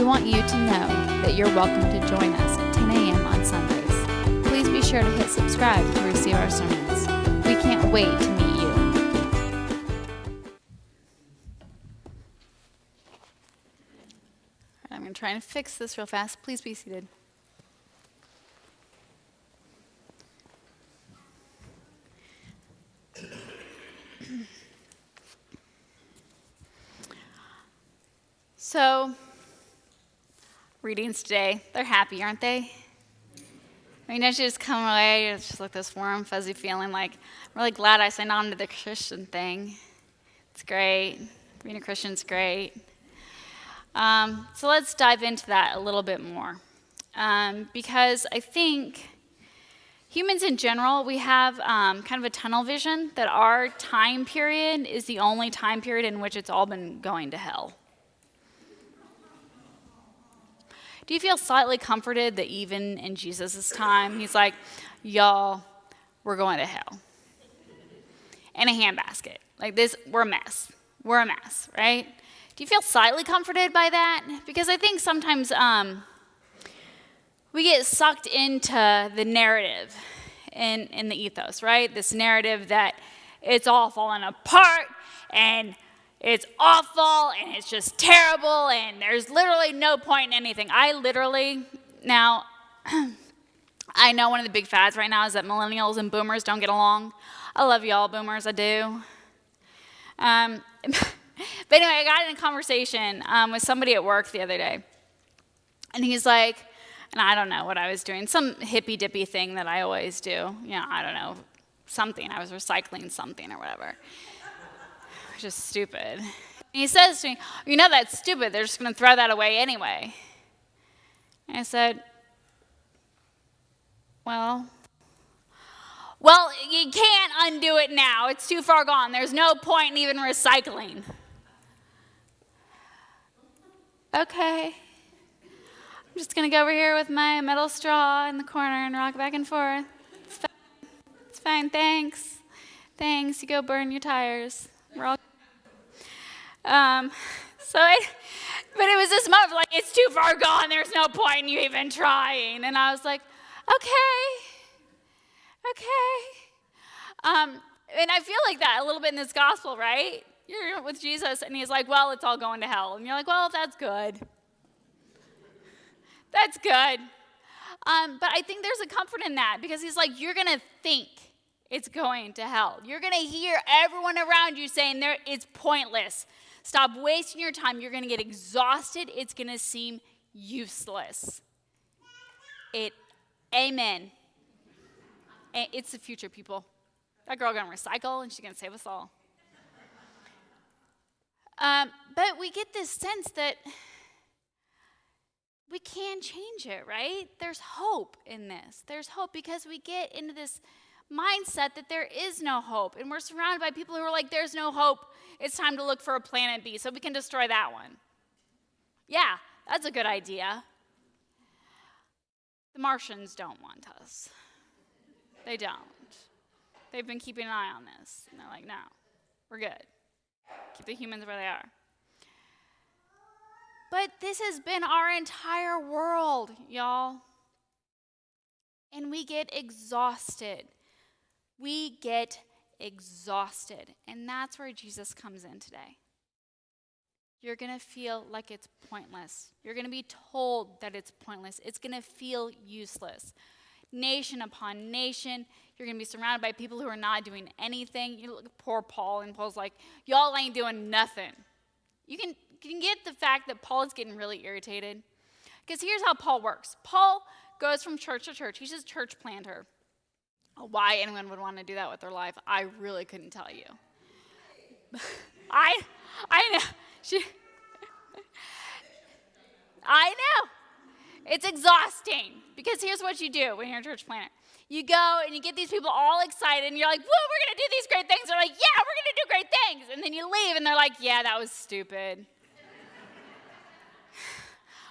We want you to know that you're welcome to join us at 10 a.m. on Sundays. Please be sure to hit subscribe to receive our sermons. We can't wait to meet you. I'm going to try and fix this real fast. Please be seated. So, readings today, they're happy, aren't they? I mean, don't you just come away, it's just like this warm, fuzzy feeling like, I'm really glad I signed on to the Christian thing. It's great. Being a Christian's great. So let's dive into that a little bit more. Because I think humans in general, we have kind of a tunnel vision that our time period is the only time period in which it's all been going to hell. Do you feel slightly comforted that even in Jesus' time, he's like, y'all, we're going to hell? In a handbasket. Like this, we're a mess. We're a mess, right? Do you feel slightly comforted by that? Because I think sometimes we get sucked into the narrative in the ethos, right? This narrative that it's all falling apart and it's awful and it's just terrible and there's literally no point in anything. I know one of the big fads right now is that millennials and boomers don't get along. I love y'all boomers, I do. But anyway, I got in a conversation with somebody at work the other day. And he's like, and I don't know what I was doing, some hippy-dippy thing that I always do. You know, I don't know, something. I was recycling something or whatever. Just stupid. And he says to me, you know that's stupid. They're just going to throw that away anyway. And I said, well, you can't undo it now. It's too far gone. There's no point in even recycling. Okay. I'm just going to go over here with my metal straw in the corner and rock back and forth. It's fine. Thanks. You go burn your tires. We're all but it was this moment of like, it's too far gone, there's no point in you even trying. And I was like, okay. And I feel like that a little bit in this gospel, right? You're with Jesus, and he's like, well, it's all going to hell. And you're like, well, that's good. That's good. But I think there's a comfort in that, because he's like, you're going to think it's going to hell. You're going to hear everyone around you saying it's pointless. Stop wasting your time. You're going to get exhausted. It's going to seem useless. Amen. It's the future, people. That girl going to recycle, and she's going to save us all. But we get this sense that we can change it, right? There's hope in this. There's hope because we get into this mindset that there is no hope. And we're surrounded by people who are like, there's no hope. It's time to look for a planet B so we can destroy that one. Yeah, that's a good idea. The Martians don't want us. They don't. They've been keeping an eye on this. And they're like, no, we're good. Keep the humans where they are. But this has been our entire world, y'all. And we get exhausted. And that's where Jesus comes in today. You're going to feel like it's pointless. You're going to be told that it's pointless. It's going to feel useless. Nation upon nation, you're going to be surrounded by people who are not doing anything. You look at poor Paul, and Paul's like, y'all ain't doing nothing. You can get the fact that Paul is getting really irritated. Because here's how Paul works. Paul goes from church to church. He's just a church planter. Why anyone would want to do that with their life, I really couldn't tell you. I know. I know. It's exhausting. Because here's what you do when you're a church planter. You go and you get these people all excited, and you're like, whoa, we're going to do these great things. They're like, yeah, we're going to do great things. And then you leave, and they're like, yeah, that was stupid.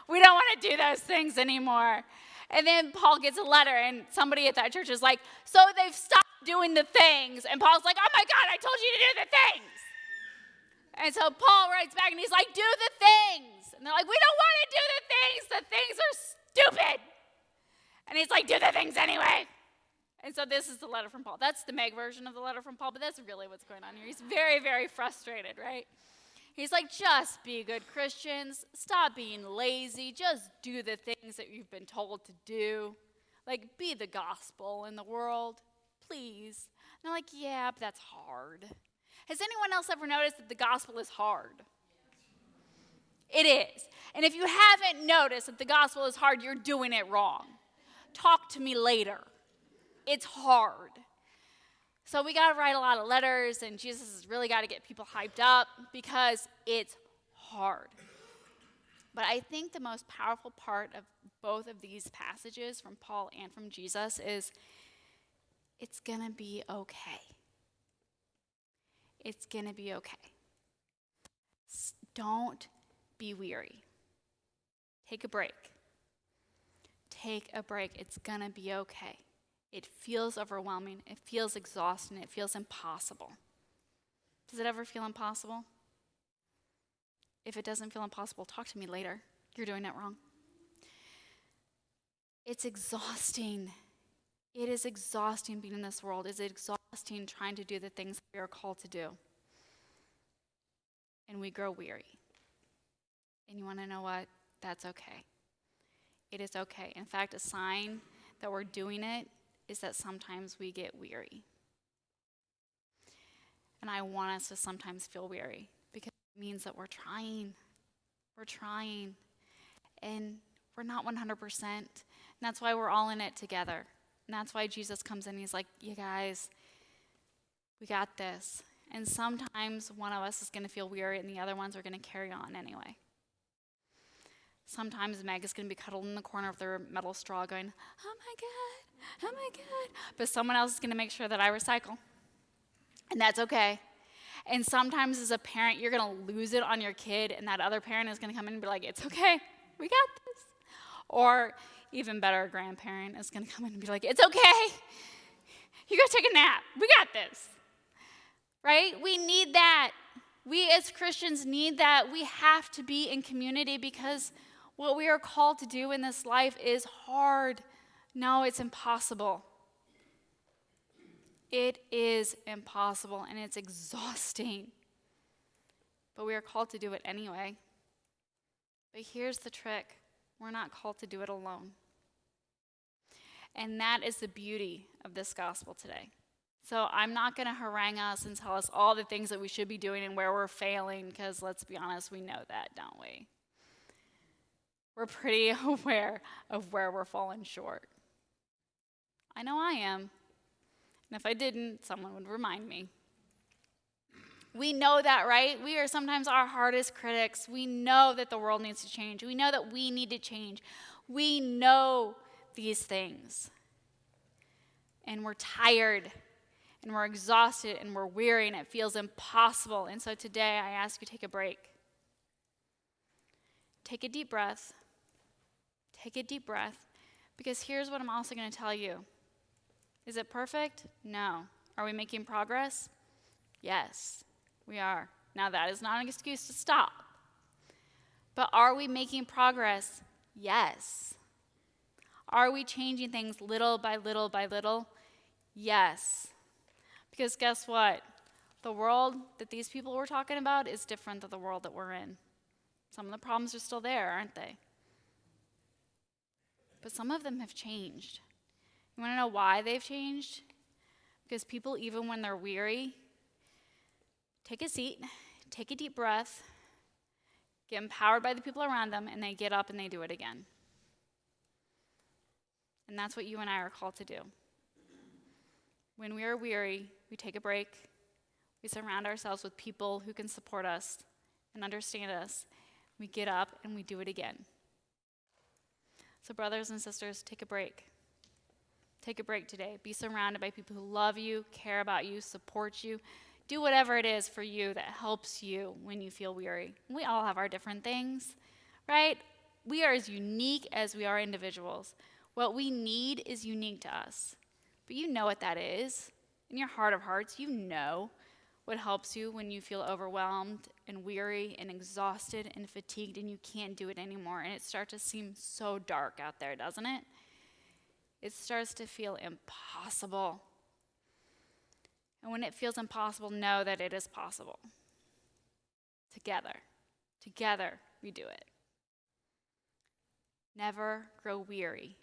We don't want to do those things anymore. And then Paul gets a letter, and somebody at that church is like, so they've stopped doing the things. And Paul's like, oh my God, I told you to do the things. And so Paul writes back, and he's like, do the things. And they're like, we don't want to do the the things are stupid. And he's like, do the things anyway. And so this is the letter from Paul. That's the Meg version of the letter from Paul, but that's really what's going on here. He's very, very frustrated, right? He's like, just be good Christians. Stop being lazy. Just do the things that you've been told to do. Like, be the gospel in the world, please. And they're like, yeah, but that's hard. Has anyone else ever noticed that the gospel is hard? It is. And if you haven't noticed that the gospel is hard, you're doing it wrong. Talk to me later. It's hard. So we got to write a lot of letters, and Jesus has really got to get people hyped up because it's hard. But I think the most powerful part of both of these passages from Paul and from Jesus is it's going to be okay. It's going to be okay. Don't be weary. Take a break. Take a break. It's going to be okay. It feels overwhelming. It feels exhausting. It feels impossible. Does it ever feel impossible? If it doesn't feel impossible, talk to me later. You're doing it wrong. It's exhausting. It is exhausting being in this world. It's exhausting trying to do the things we are called to do. And we grow weary. And you want to know what? That's okay. It is okay. In fact, a sign that we're doing it is that sometimes we get weary. And I want us to sometimes feel weary because it means that we're trying. We're trying. And we're not 100%. And that's why we're all in it together. And that's why Jesus comes in and he's like, you guys, we got this. And sometimes one of us is going to feel weary and the other ones are going to carry on anyway. Sometimes Meg is going to be cuddled in the corner of their metal straw going, oh my God. But someone else is going to make sure that I recycle. And that's okay. And sometimes as a parent, you're going to lose it on your kid, and that other parent is going to come in and be like, it's okay, we got this. Or even better, a grandparent is going to come in and be like, it's okay, you go take a nap, we got this. Right? We need that. We as Christians need that. We have to be in community because what we are called to do in this life is hard. No, it's impossible. It is impossible and it's exhausting. But we are called to do it anyway. But here's the trick. We're not called to do it alone. And that is the beauty of this gospel today. So I'm not going to harangue us and tell us all the things that we should be doing and where we're failing, because let's be honest, we know that, don't we? We're pretty aware of where we're falling short. I know I am. And if I didn't, someone would remind me. We know that, right? We are sometimes our hardest critics. We know that the world needs to change. We know that we need to change. We know these things. And we're tired. And we're exhausted. And we're weary. And it feels impossible. And so today, I ask you to take a break. Take a deep breath. Take a deep breath. Because here's what I'm also going to tell you. Is it perfect? No. Are we making progress? Yes, we are. Now, that is not an excuse to stop. But are we making progress? Yes. Are we changing things little by little by little? Yes. Because guess what? The world that these people were talking about is different than the world that we're in. Some of the problems are still there, aren't they? But some of them have changed. You want to know why they've changed? Because people, even when they're weary, take a seat, take a deep breath, get empowered by the people around them, and they get up and they do it again. And that's what you and I are called to do. When we are weary, we take a break. We surround ourselves with people who can support us and understand us. We get up and we do it again. So brothers and sisters, take a break. Take a break today. Be surrounded by people who love you, care about you, support you. Do whatever it is for you that helps you when you feel weary. We all have our different things, right? We are as unique as we are individuals. What we need is unique to us. But you know what that is. In your heart of hearts, you know what helps you when you feel overwhelmed and weary and exhausted and fatigued and you can't do it anymore, and it starts to seem so dark out there, doesn't it? It starts to feel impossible. And when it feels impossible, know that it is possible. Together we do it. Never grow weary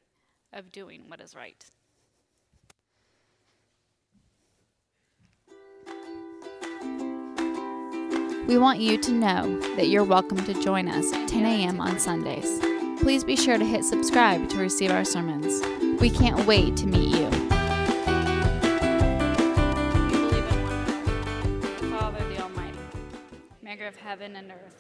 of doing what is right. We want you to know that you're welcome to join us at 10 a.m. on Sundays. Please be sure to hit subscribe to receive our sermons. We can't wait to meet you. We believe in one God, the Father, the Almighty, maker of heaven and earth.